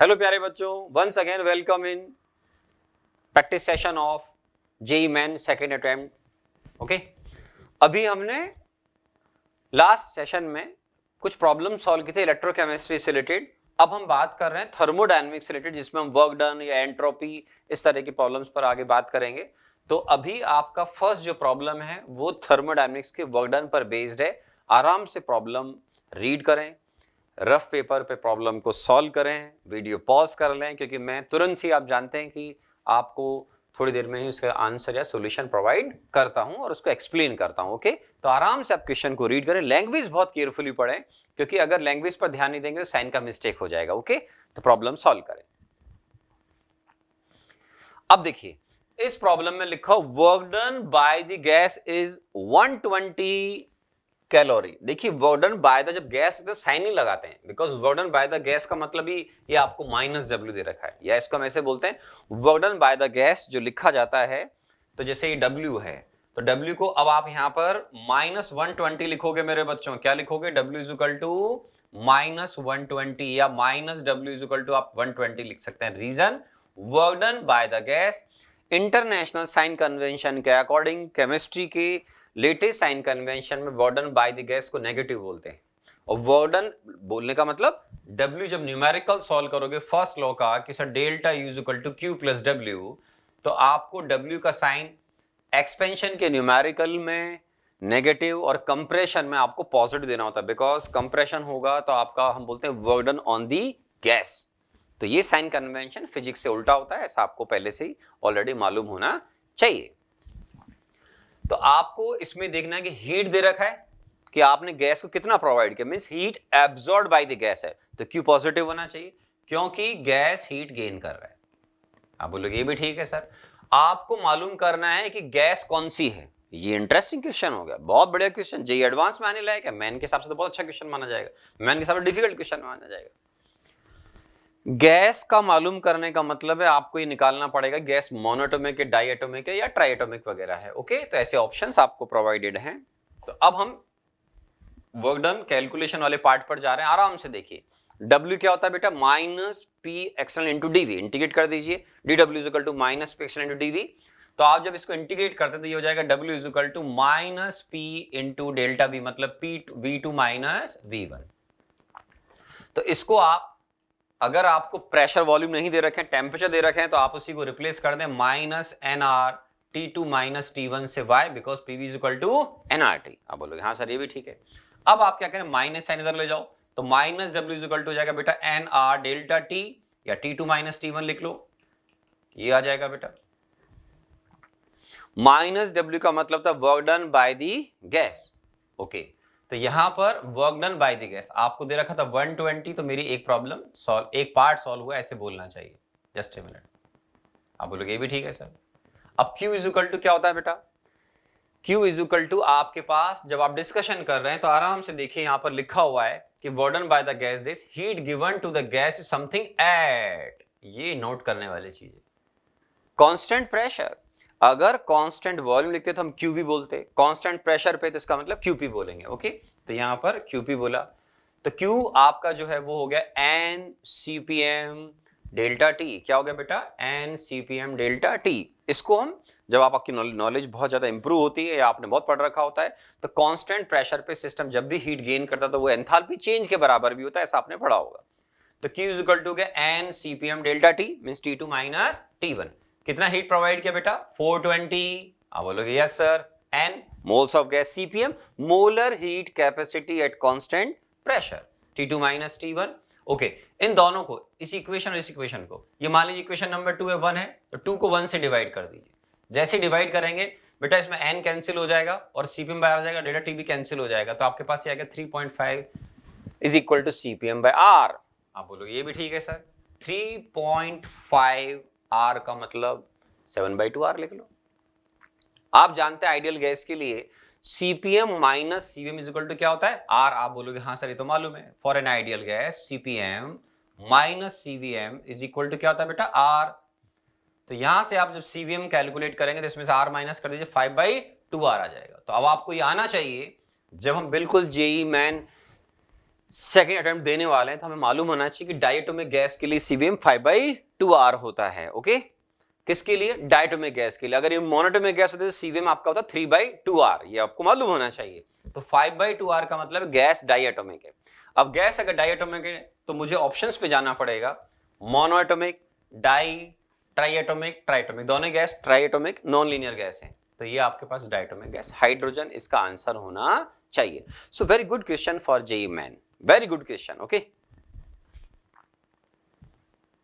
Hello प्यारे बच्चों, once again welcome in practice session of JEE main second attempt. Okay, अभी हमने last session में कुछ प्रॉब्लम सॉल्व की थी इलेक्ट्रोकेमिस्ट्री से रिलेटेड। अब हम बात कर रहे हैं थर्मोडायनेमिक्स से रिलेटेड, जिसमें हम वर्क डन या एंट्रोपी इस तरह की प्रॉब्लम्स पर आगे बात करेंगे। तो अभी आपका फर्स्ट जो प्रॉब्लम है वो थर्मोडायनेमिक्स के वर्क डन पर बेस्ड है। आराम से प्रॉब्लम रीड करें, रफ पेपर पे प्रॉब्लम को सॉल्व करें, वीडियो पॉज कर लें, क्योंकि मैं तुरंत ही, आप जानते हैं कि आपको थोड़ी देर में ही उसका आंसर या सॉल्यूशन प्रोवाइड करता हूं और उसको एक्सप्लेन करता हूं। ओके, तो आराम से आप क्वेश्चन को रीड करें, लैंग्वेज बहुत केयरफुली पढ़ें, क्योंकि अगर लैंग्वेज पर ध्यान नहीं देंगे तो साइन का मिस्टेक हो जाएगा। ओके, तो प्रॉब्लम सॉल्व करें। अब देखिए, इस प्रॉब्लम में लिखा work done by the gas is 120 calorie. देखिए, वर्क डन बाय द, जब गैस तो साइन नहीं लगाते हैं, because work done by the gas का मतलब ही ये आपको -W दे रखा है, या इसको हम ऐसे बोलते हैं work done by the gas जो लिखा जाता है। तो जैसे ये W है, तो W को अब आप यहां पर -120 लिखोगे मेरे बच्चों। क्या लिखोगे? W इज इक्वल टू -120 या -W इज इक्वल टू आप 120 लिख सकते हैं। Reason, work done by the gas international sign convention के अकॉर्डिंग, केमिस्ट्री के लेटेस्ट साइन कन्वेंशन में work done by the gas को नेगेटिव बोलते हैं। और वर्क डन बोलने का मतलब W, जब न्यूमेरिकल सॉल्व करोगे फर्स्ट लॉ का कि sir delta U is equal to Q plus W, तो आपको W का साइन एक्सपेंशन के न्यूमेरिकल में नेगेटिव और कंप्रेशन में आपको पॉजिटिव देना होता है, बिकॉज कंप्रेशन होगा तो आपका, हम बोलते हैं work done on the gas. तो ये साइन कन्वेंशन फिजिक्स से उल्टा होता है, ऐसा आपको पहले से ही ऑलरेडी मालूम होना चाहिए। तो आपको इसमें देखना है कि हीट दे रखा है कि आपने गैस को कितना प्रोवाइड किया, means heat absorbed bye the gas है, तो क्यों पॉजिटिव होना चाहिए? क्योंकि गैस हीट गेन कर रहा है। आप बोलोगे ये भी ठीक है सर। आपको मालूम करना है कि गैस कौन सी है। ये इंटरेस्टिंग क्वेश्चन हो गया, बहुत बढ़िया क्वेश्चन, जेईई एडवांस में आने लायक है। मैन के हिसाब से तो बहुत अच्छा क्वेश्चन माना जाएगा, मैन के हिसाब से डिफिकल्ट क्वेश्चन माना जाएगा। गैस का मालूम करने का मतलब है आपको ये निकालना पड़ेगा गैस मोनोटोमिक है, डाइएटोमिक है या ट्राइएटोमिक वगैरह है। ओके, तो ऐसे ऑप्शंस आपको प्रोवाइडेड हैं। तो अब हम वर्क डन कैलकुलेशन वाले पार्ट पर जा रहे हैं। आराम से देखिए, W क्या होता है बेटा? -P external into DV. Integrate कर दीजिए, dW is equal to -P external into DV. तो आप जब इसको इंटीग्रेट करते हैं तो ये हो जाएगा W is equal to -P into delta V, मतलब V2 माइनस V1। तो इसको आप, अगर आपको प्रेशर वॉल्यूम नहीं दे रखे हैं, टेम्परेचर दे रखे हैं, तो आप उसी को रिप्लेस कर दें -NR T2 माइनस T1 से। Why? Because PV is equal to NRT। आप बोलोगे हाँ सर ये भी ठीक है। अब आप क्या करें, माइनस साइन इधर ले जाओ, तो -W इज इक्वल टू हो जाएगा बेटा NR डेल्टा T, या T2 माइनस T1 लिख लो, ये आ जाएगा बेटा। -W का मतलब था work done by the gas. Okay, तो यहां पर work done by the gas आपको दे रखा था 120, तो मेरी एक प्रॉब्लम सॉल्व, एक पार्ट सॉल्व हुआ, ऐसे बोलना चाहिए। Just a minute. आप बोलोगे ये भी ठीक है सर। अब Q इज इक्वल टू क्या होता है बेटा? Q इज इक्वल टू आपके पास, जब आप डिस्कशन कर रहे हैं तो आराम से देखिए, यहां पर लिखा हुआ है कि work done by the gas this heat given to the gas is something at, ये नोट करने वाली चीज है, कांस्टेंट प्रेशर। अगर कांस्टेंट वॉल्यूम लिखते तो हम QV बोलते, कांस्टेंट प्रेशर पे तो इसका मतलब QP बोलेंगे। ओके, तो यहां पर QP बोला, तो Q आपका जो है वो हो गया N CPM डेल्टा T। क्या हो गया बेटा? N CPM delta T। इसको हम, जब आपकी नॉलेज बहुत ज्यादा इंप्रूव होती है या आपने बहुत पढ़ रखा होता है, तो कांस्टेंट प्रेशर पे सिस्टम जब भी हीट गेन करता है तो वो एंथैल्पी चेंज के बराबर भी होता है, ऐसा आपने पढ़ा होगा। तो Q इज इक्वल टू गया N CPM delta T means T2 minus T1। कितना हीट प्रोवाइड किया बेटा? 420। आप बोलोगे yes sir. N moles of gas, CPM molar heat capacity at constant pressure, T2 minus T1। Okay, इन दोनों को, इस इक्वेशन और इस इक्वेशन को, ये मान लीजिए इक्वेशन नंबर 2 है, 1 है, तो 2 को 1 से डिवाइड कर दीजिए। जैसे डिवाइड करेंगे बेटा, इसमें N कैंसिल हो जाएगा और CPM बाय आ जाएगा, डेल्टा T भी कैंसिल हो जाएगा, तो आपके पास ये आ गया 3.5 is equal to CPM by R। आप बोलो ये भी ठीक है सर। 3.5 R का मतलब 7/2 R लिख लो। आप जानते हैं आइडियल गैस के लिए CPM minus CVM is equal to क्या होता है? R। आप बोलोगे हाँ सर ये तो मालूम है। For an ideal gas CPM minus CVM is equal to क्या होता है बेटा? R। तो यहां से आप जब CVM कैलकुलेट करेंगे तो इसमें से R माइनस कर दीजिए, 5/2 R आ जाएगा। तो अब आपको ये आना चाहिए, जब हम बिल्कुल जेईई मेन सेकेंड अटेम्प्ट देने वाले हैं तो हमें मालूम होना चाहिए कि डायटोमिक गैस के लिए सीवीएम 5/2r होता है। ओके, किसके लिए? डायटोमिक गैस के लिए। अगर ये मोनोटोमिक गैस होती है तो सीवीएम आपका होता है 3/2r, ये आपको मालूम होना चाहिए। तो 5/2r का मतलब गैस डायटोमिक है। अब गैस अगर डायटोमिक है तो मुझे ऑप्शंस पे जाना पड़ेगा, मोनोएटोमिक, डाई, ट्राइएटोमिक, ट्राइएटोमिक। दोनों gas triatomic non linear gas हैं, तो ये आपके पास डायटोमिक गैस हाइड्रोजन इसका आंसर होना चाहिए। So very good question for JEE main, very good question. Okay,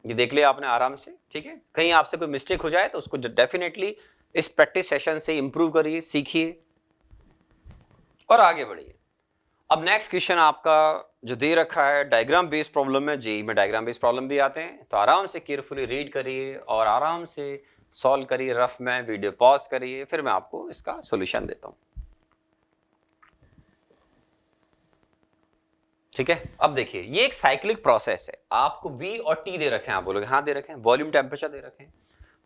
ये देख लिया आपने आराम से, ठीक है। कहीं आपसे कोई मिस्टेक हो जाए तो उसको डेफिनेटली इस प्रैक्टिस सेशन से इंप्रूव करिए, सीखिए और आगे बढ़िए। अब नेक्स्ट क्वेश्चन आपका जो दे रखा है डायग्राम बेस्ड प्रॉब्लम में, जेईई में डायग्राम बेस्ड प्रॉब्लम भी आते हैं, तो आराम से केयरफुली रीड करिए और आराम से सॉल्व करिए। रफ में वीडियो पॉज करिए, फिर मैं आपको इसका सॉल्यूशन देता हूं, ठीक है। अब देखिए, ये एक साइक्लिक प्रोसेस है, आपको V और T दे रखे हैं, आप बोलोगे हाँ दे रखे हैं, वॉल्यूम टेम्परेचर दे रखे हैं,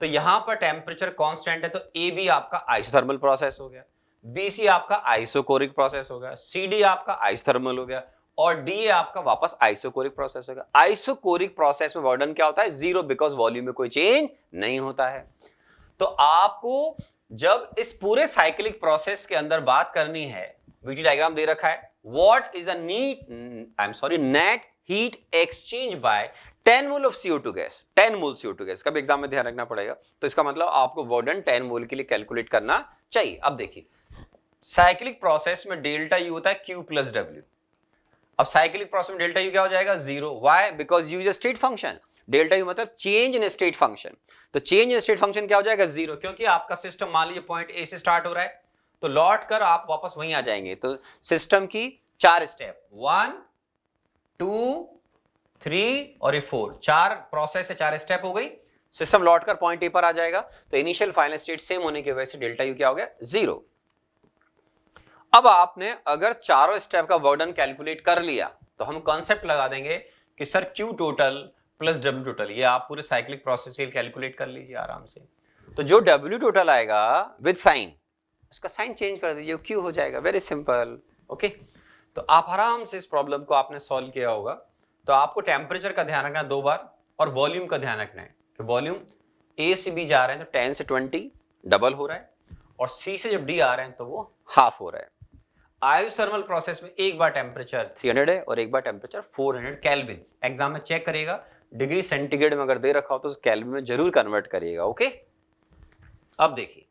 तो यहां पर टेम्परेचर कांस्टेंट है, तो AB आपका आइसोथर्मल प्रोसेस हो गया, BC आपका आइसोकोरिक प्रोसेस हो गया, CD आपका आइसोथर्मल हो गया और D आपका वापस आइसोकोरिक प्रोसेस हो गया। आइसोकोरिक प्रोसेस में वर्डन क्या होता है? 0, बिकॉज वॉल्यूम में कोई चेंज नहीं होता है। तो आपको जब इस पूरे साइक्लिक प्रोसेस के अंदर बात करनी है, VT डायग्राम दे रखा है, what is a net heat exchange by 10 mole of CO2 gas, 10 mole CO2 gas, कब एग्जाम में ध्यान रखना पड़ेगा। तो इसका मतलब आपको वर्डन 10 मोल के लिए कैलकुलेट करना चाहिए। अब देखिए, साइक्लिक प्रोसेस में डेल्टा यू होता है Q प्लस W। अब साइक्लिक प्रोसेस में डेल्टा यू क्या हो जाएगा? 0। Why? Because you is a state function. Delta U मतलब चेंज इन स्टेट फंक्शन, तो चेंज इन स्टेट फंक्शन क्या हो जाएगा? 0, क्योंकि आपका सिस्टम मान लीजिए पॉइंट ए से स्टार्ट हो रहा है, तो लौट कर आप वापस वहीं आ जाएंगे। तो सिस्टम की 4 स्टेप, 1 2 3 और ये 4, 4 प्रोसेस है, 4 स्टेप हो गई। सिस्टम लौट कर पॉइंट ए पर आ जाएगा, तो इनिशियल फाइनल स्टेट सेम होने की वजह से डेल्टा यू क्या हो गया? 0। अब आपने अगर चारों स्टेप का वर्डन कैलकुलेट कर लिया तो हम कॉन्सेप्ट लगा देंगे कि sir Q total plus W total, ये आप पूरे साइक्लिक प्रोसेस से कैलकुलेट कर लीजिए आराम से। तो जो W टोटल आएगा विद साइन, उसका साइन चेंज कर दीजिए, Q हो जाएगा। Very simple. ओके, तो आप आराम से इस प्रॉब्लम को आपने सॉल्व किया होगा। तो आपको टेम्परेचर का ध्यान रखना 2 बार और वॉल्यूम का ध्यान रखना है कि वॉल्यूम A से B जा रहे हैं तो 10 से 20 डबल हो रहा है, और C से जब D आ रहे हैं तो वो हाफ हो रहा है। आइसोथर्मल प्रोसेस में एक बार टेम्परेचर 300 है और एक बार टेम्परेचर 400 केल्विन। एग्जाम में चेक करिएगा, डिग्री सेंटीग्रेड में अगर दे रखा हो तो केल्विन में जरूर कन्वर्ट करिएगा। ओके, अब देखिए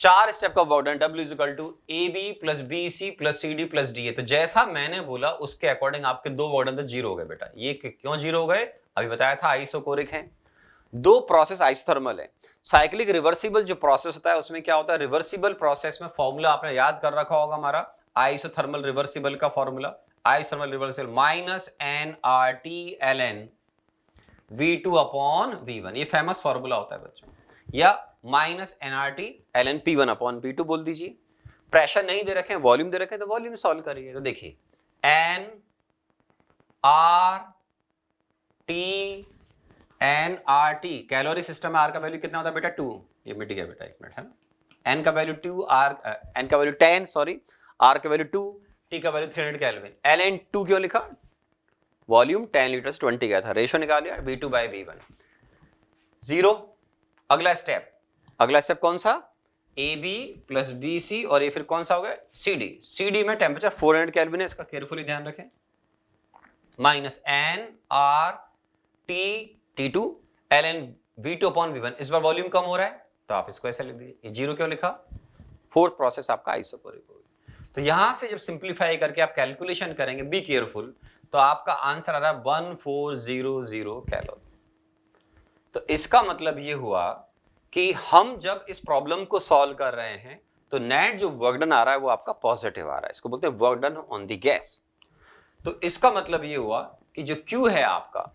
4 स्टेप का work done W equal to AB plus BC plus CD plus D है। तो जैसा मैंने बोला उसके अकॉर्डिंग आपके 2 वर्डन तो 0 हो गए बेटा। ये क्यों 0 हो गए? अभी बताया था, आइसोकोरिक है, 2 प्रोसेस आइसोथर्मल है। साइक्लिक रिवर्सिबल जो प्रोसेस होता है उसमें क्या होता है? रिवर्सिबल प्रोसेस में फॉर्मूला आपने याद कर रखा होगा हमारा, आइसोथर्मल रिवर्सिबल का formula, isothermal reversible minus nRT/ln V2 upon V1, ये फेमस फॉर्मूला होता है बच्चों, या minus nRT/ln P1 upon P2 बोल दीजिए। प्रेशर नहीं दे रखे हैं, वॉल्यूम दे रखे हैं, तो वॉल्यूम सॉल्व करिए। तो देखिए nRT कैलोरी सिस्टम में R का वैल्यू कितना होता है बेटा? 2। ये मिट गया बेटा, 1 मिनट है ना। n का वैल्यू 2, n का वैल्यू 10, सॉरी, R का वैल्यू 2, T का वैल्यू 300 केल्विन। ln 2 क्यों लिखा? वॉल्यूम 10 लीटर से 20 गया था, रेशियो निकाल लिया, V2 बाई V1 0। अगला स्टेप कौन सा? AB प्लस BC और ये फिर कौन सा हो गया? CD में टेम्परेचर 400 केल्विन है, इसका केयरफुली ध्यान रखें, minus nRT/T2 ln V2 upon V1। इस बार वॉल्यूम कम हो रहा है तो आप इसको ऐसे लिख दीजिए। 0 क्यों लिखा? 4th प्रोसेस आपका आइसोकोरिक होगी। तो यहां से जब सिंप्लीफाई करके आप कैलकुलेशन करेंगे, बी केयरफुल, तो आपका आंसर आ रहा है 1400 कैलोरी। तो इसका मतलब ये हुआ कि हम जब इस प्रॉब्लम को सॉल्व कर रहे हैं तो नेट जो वर्क डन आ रहा है वो आपका पॉजिटिव आ रहा है, इसको बोलते हैं work done on the gas. तो इसका मतलब ये हुआ कि जो Q है आपका,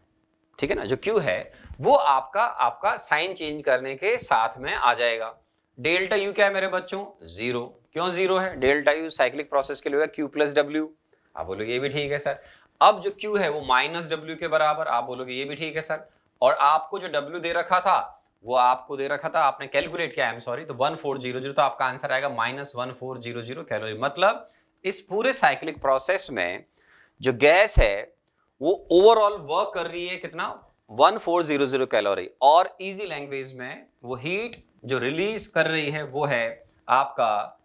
ठीक है ना, जो Q है वो आपका साइन चेंज करने के साथ में आ जाएगा। डेल्टा यू क्या है मेरे बच्चों? 0। क्यों 0 है? डेल्टा यू साइक्लिक प्रोसेस के लिए Q प्लस W। आप बोलोगे ये भी ठीक है सर। अब जो Q है वो माइनस W के बराबर, आप बोलोगे ये भी ठीक है सर। और आपको जो W दे रखा था वो आपको दे रखा था, आपने कैलकुलेट किया, आई एम सॉरी, तो 1400, तो आपका आंसर आएगा माइनस 1400 कैलोरी। मतलब इस पूरे साइक्लिक प्रोसेस में जो गैस है वो ओवरऑल वर्क कर रही है कितना 1400 कैलोरी, और इजी लैंग्वेज में वो हीट जो रिलीज कर रही है वो है आपका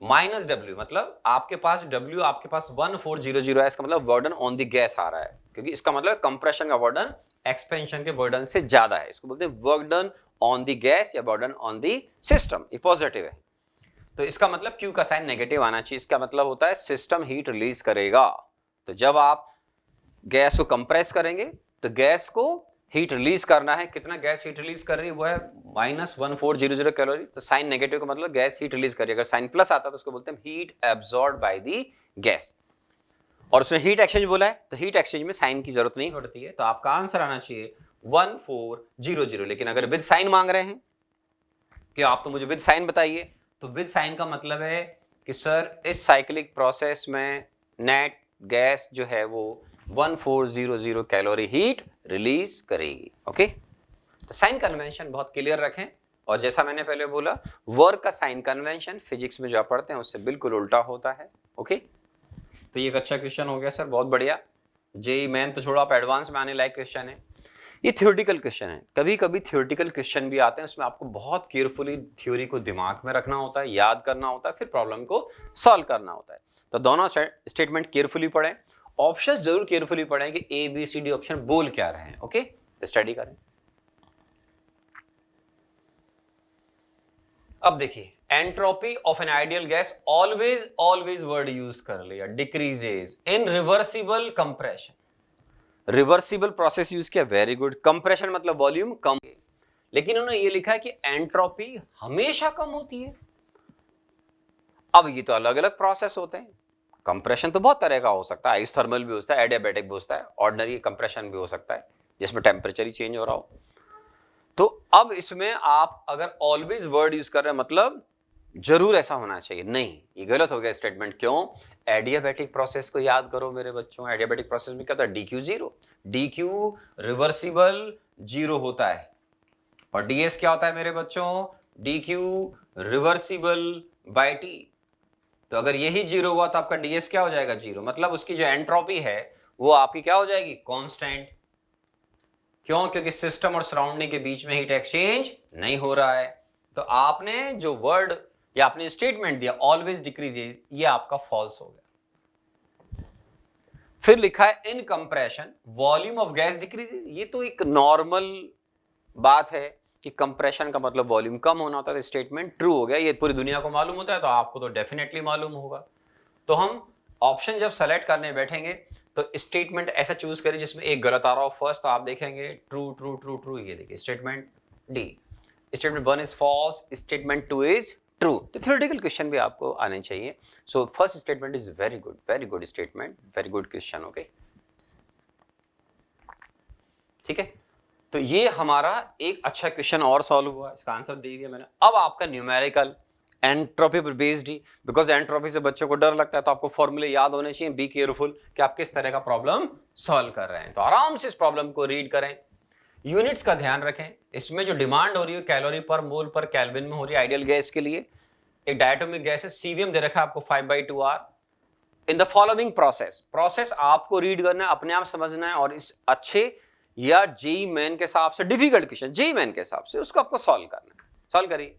माइनस डब्ल्यू, मतलब आपके पास डब्ल्यू आपके पास 1400 है, इसका मतलब बर्डन ऑन द गैस आ रहा है, क्योंकि इसका मतलब कंप्रेशन का बर्डन एक्सपेंशन के बर्डन से ज्यादा है, इसको बोलते हैं work done on the gas या बर्डन ऑन द सिस्टम, ये पॉजिटिव है। तो इसका मतलब क्यू का साइन नेगेटिव आना चाहिए, इसका मतलब होता है सिस्टम हीट रिलीज करेगा। तो जब आप गैस को कंप्रेस करेंगे तो गैस को हीट रिलीज करना है, कितना गैस हीट रिलीज कर रही है वो है -1400 कैलोरी, तो साइन नेगेटिव का मतलब गैस हीट रिलीज कर रही है, अगर साइन प्लस आता है तो उसको बोलते हैं heat absorbed bye the gas, और उसने हीट एक्सचेंज बोला है तो हीट एक्सचेंज में साइन की जरूरत नहीं पड़ती है, तो आपका आंसर आना चाहिए 1400। लेकिन अगर विद साइन मांग रहे हैं कि आप तो मुझे विद साइन बताइए, तो विद साइन का मतलब है कि सर इस साइक्लिक प्रोसेस में नेट गैस जो है वो 1400 कैलोरी हीट रिलीज करेगी। ओके, तो साइन कन्वेंशन बहुत क्लियर रखें, और जैसा मैंने पहले बोला वर्क का साइन कन्वेंशन फिजिक्स में जो आप पढ़ते हैं उससे बिल्कुल उल्टा होता है। ओके, तो ये एक अच्छा क्वेश्चन हो गया सर, बहुत बढ़िया। जेई मेन तो छोड़ो, आप एडवांस में आने लायक क्वेश्चन है। ये थ्योरेटिकल क्वेश्चन है, कभी कभी थ्योरेटिकल क्वेश्चन भी आते हैं, उसमें आपको बहुत केयरफुली थ्योरी को दिमाग में रखना होता है, याद करना होता है, फिर प्रॉब्लम को सॉल्व करना होता है। तो दोनों स्टेटमेंट केयरफुली पढ़ें, ऑप्शन जरूर केयरफुली पढ़ें कि A B C D option बोल क्या रहे हैं। ओके, स्टडी करें। अब देखिए, entropy of an ideal gas always always word use कर लिया, decreases in reversible compression. Reversible process use किया, वेरी गुड। कंप्रेशन मतलब वॉल्यूम कम, लेकिन उन्होंने ये लिखा है कि एंट्रोपी हमेशा कम होती है। अब ये तो अलग अलग प्रोसेस होते हैं, कंप्रेशन तो बहुत तरह का हो सकता है, आइसोथर्मल भी हो सकता है, एडियाबैटिक भी हो सकता है, ऑर्डिनरी कंप्रेशन भी हो सकता है जिसमें टेम्परेचर ही चेंज हो रहा हो। तो अब इसमें आप अगर ऑलवेज वर्ड यूज कर रहे हैं मतलब जरूर ऐसा होना चाहिए, नहीं, ये गलत हो गया स्टेटमेंट। क्यों? एडियाबैटिक प्रोसेस को याद करो मेरे बच्चों, एडियाबैटिक प्रोसेस में क्या होता है, DQ 0, DQ रिवर्सिबल 0 होता है, और DS क्या होता है मेरे बच्चों, DQ रिवर्सिबल बाय T। तो अगर यही 0 हुआ तो आपका DS क्या हो जाएगा, 0, मतलब उसकी जो एंट्रोपी है वो आपकी क्या हो जाएगी, कांस्टेंट। क्यों? क्योंकि सिस्टम और सराउंडिंग के बीच में हीट एक्सचेंज नहीं हो रहा है। तो आपने जो वर्ड या आपने स्टेटमेंट दिया ऑलवेज डिक्रीजेज, ये आपका फॉल्स हो गया। फिर लिखा है इन compression volume of gas decreases, ये तो एक नॉर्मल बात है कि कंप्रेशन का मतलब वॉल्यूम कम होना होता है, स्टेटमेंट ट्रू हो गया, ये पूरी दुनिया को मालूम होता है, तो आपको तो डेफिनेटली मालूम होगा। तो हम ऑप्शन जब सेलेक्ट करने बैठेंगे तो स्टेटमेंट ऐसा चूज करें जिसमें एक गलत आ रहा हो फर्स्ट, तो आप देखेंगे ट्रू ट्रू ट्रू ट्रू, ये देखिए statement D, statement 1 is false, statement 2 is true. तो थ्योरेटिकल क्वेश्चन भी आपको आने चाहिए। So first statement is very good statement, very good question. Okay, ठीक है, तो ये हमारा एक अच्छा क्वेश्चन और सॉल्व हुआ, इसका आंसर दे दिया मैंने। अब आपका न्यूमेरिकल एंट्रोपी पर बेस्ड ही, बिकॉज एंट्रोपी से बच्चों को डर लगता है, तो आपको फॉर्मूले याद होने चाहिए। बी केयरफुल कि आप किस तरह का प्रॉब्लम सॉल्व कर रहे हैं, तो आराम से इस प्रॉब्लम को रीड करें, यूनिट्स का ध्यान रखें। इसमें जो डिमांड हो रही है कैलोरी पर मोल पर केल्विन में हो रही है आइडियल गैस के लिए। एक डायटोमिक गैस है, CVM दे रखा है आपको 5/2R। In the following process आपको रीड करना है, अपने आप समझना है, और इस अच्छे या जेई मेन के हिसाब से डिफिकल्ट क्वेश्चन जेई मेन के हिसाब से उसको आपको सॉल्व करना है। सॉल्व करिए।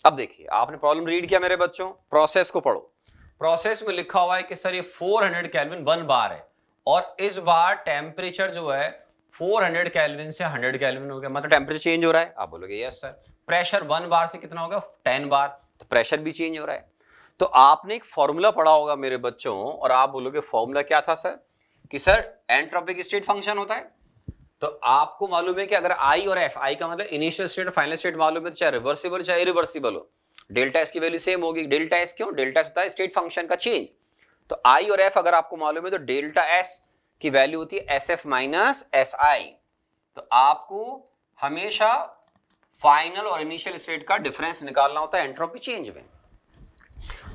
अब देखिए, आपने प्रॉब्लम रीड किया मेरे बच्चों, प्रोसेस को पढ़ो। प्रोसेस में लिखा हुआ है कि सर ये 400 केल्विन 1 बार है, और इस बार टेम्परेचर जो है 400 केल्विन से 100 केल्विन हो गया, मतलब टेम्परेचर चेंज हो रहा है। आप बोलोगे यस सर। प्रेशर 1 बार से कितना होगा, 10 बार, तो प्रेशर भी चेंज हो रहा है। तो आपने एक फॉर्मूला पढ़ा होगा मेरे बच्चों, और आप बोलोगे फॉर्मूला क्या था सर, कि सर एंट्रोपिक स्टेट फंक्शन होता है। तो आपको मालूम है कि अगर आई और एफ, आई का मतलब इनिशियल स्टेट और फाइनल स्टेट मालूम है, तो चाहे रिवर्सिबल चाहे इरिवर्सिबल हो, डेल्टा एस की वैल्यू सेम होगी। डेल्टा एस क्यों? डेल्टा एस होता है स्टेट फंक्शन का चेंज। तो आई और एफ अगर आपको मालूम है तो डेल्टा एस की वैल्यू होती है S F minus S I. तो आपको हमेशा फाइनल और इनिशियल स्टेट का डिफरेंस निकालना होता है एंट्रोपी चेंज में।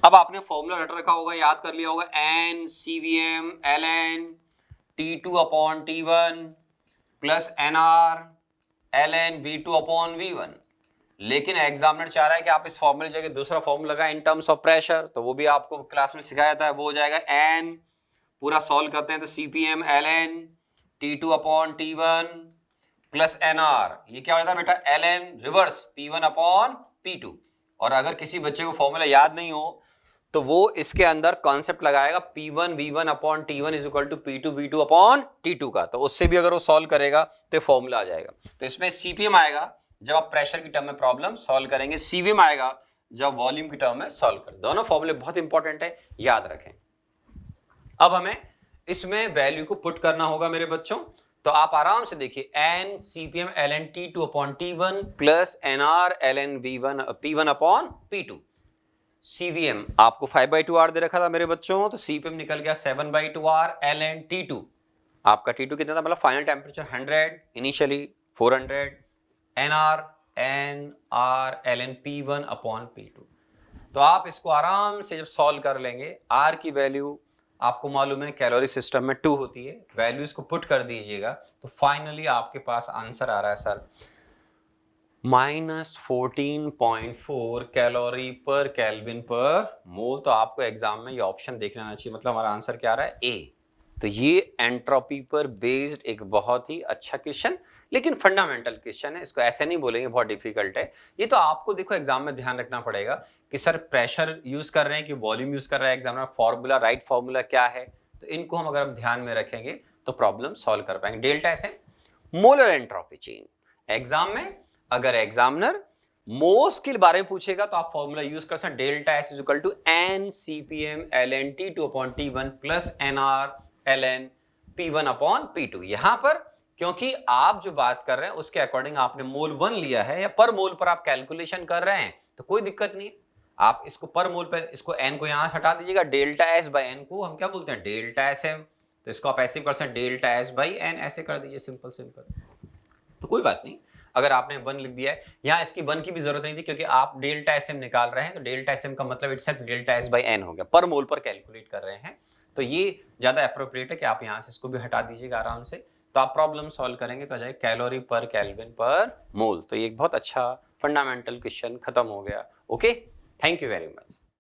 अब आपने फॉर्मूला रट रखा होगा, याद कर लिया होगा, n CVM ln T2/T1 plus NR ln V2/V1। लेकिन एग्जामिनर चाह रहा है कि आप इस फॉर्मूले जगह दूसरा फॉर्मूला लगाएं इन टर्म्स ऑफ प्रेशर, तो वो भी आपको क्लास में सिखाया था, वो हो जाएगा n, पूरा सॉल्व करते हैं तो CPM ln T2 upon T1 plus NR, ये क्या हो जाता है बेटा ln reverse P1 upon P2। और अगर किसी बच्चे को फॉर्मूला याद नहीं हो तो वो इसके अंदर कॉन्सेप्ट लगाएगा P1 V1 upon T1 is equal to P2 V2 upon T2 का, तो उससे भी अगर वो सॉल्व करेगा तो फॉर्मूला आ जाएगा। तो इसमें CPM आएगा जब आप प्रेशर की टर्म में प्रॉब्लम सॉल्व करेंगे, CVM आएगा जब वॉल्यूम की टर्म में सॉल्व करें। दोनों फॉर्मूले बहुत इंपॉर्टेंट है, याद रखें। अब हमें इसमें वैल्यू को पुट करना होगा मेरे बच्चों, तो आप आराम से देखिए n CPM ln T2 upon T1 plus NR ln P1 upon P2। CVM आपको 5/2R दे रखा था मेरे बच्चों, तो CPM निकल गया 7/2R ln T2। आपका T2 कितना था, मतलब final temperature 100, initially 400, NR ln P1 upon P2। तो आप इसको आराम से जब सॉल्व कर लेंगे, R की वैल्यू आपको मालूम है कैलोरी सिस्टम में 2 होती है, वैल्यूज को पुट कर दीजिएगा तो फाइनली आपके पास आंसर आ रहा है सर -14.4 कैलोरी पर केल्विन पर मोल। तो आपको एग्जाम में ये ऑप्शन देख लेना चाहिए, मतलब हमारा आंसर क्या आ रहा है A। तो ये एंट्रोपी पर बेस्ड एक बहुत ही अच्छा क्वेश्चन, लेकिन फंडामेंटल क्वेश्चन है, इसको ऐसे नहीं बोलेंगे बहुत डिफिकल्ट है। ये तो आपको देखो एग्जाम में ध्यान रखना पड़ेगा कि सर प्रेशर यूज कर रहे हैं कि वॉल्यूम यूज कर रहा है एग्जामिनर, फॉर्मूला राइट फॉर्मूला क्या है, तो इनको हम अगर हम ध्यान में रखेंगे तो प्रॉब्लम सॉल्व कर पाएंगे। Delta S molar entropy chain, exam में अगर एग्जामिनर मोल्स के बारे में पूछेगा तो आप फॉर्मूला यूज कर सकते हैं, delta S is equal to n CPM ln T2 upon T1 plus NR ln P1 upon P2। यहां पर क्योंकि आप जो बात कर रहे हैं उसके अकॉर्डिंग आपने मोल 1 लिया है या पर मोल पर आप कैलकुलेशन कर रहे हैं तो कोई दिक्कत नहीं, आप इसको पर मोल पर इसको n को यहां से हटा दीजिएगा, डेल्टा एस बाई एन को हम क्या बोलते हैं डेल्टा एस एम, तो इसको आप ऐसे कर सकते हैं डेल्टा एस बाई एन, ऐसे कर दीजिए सिंपल सिंपल, तो कोई बात नहीं। अगर आपने 1 लिख दिया है, यहाँ इसकी 1 की भी जरूरत नहीं थी क्योंकि आप डेल्टा एस एम निकाल रहे हैं, तो डेल्टा एस एम का मतलब itself delta S by N हो गया, पर मोल पर कैलकुलेट कर रहे हैं, तो ये ज्यादा अप्रोप्रिएट है कि आप यहाँ से इसको भी हटा दीजिएगा आराम से, तो आप प्रॉब्लम सॉल्व करेंगे तो आ जाए कैलोरी पर केल्विन पर मोल। तो ये एक बहुत अच्छा फंडामेंटल क्वेश्चन खत्म हो गया। Okay, thank you very much.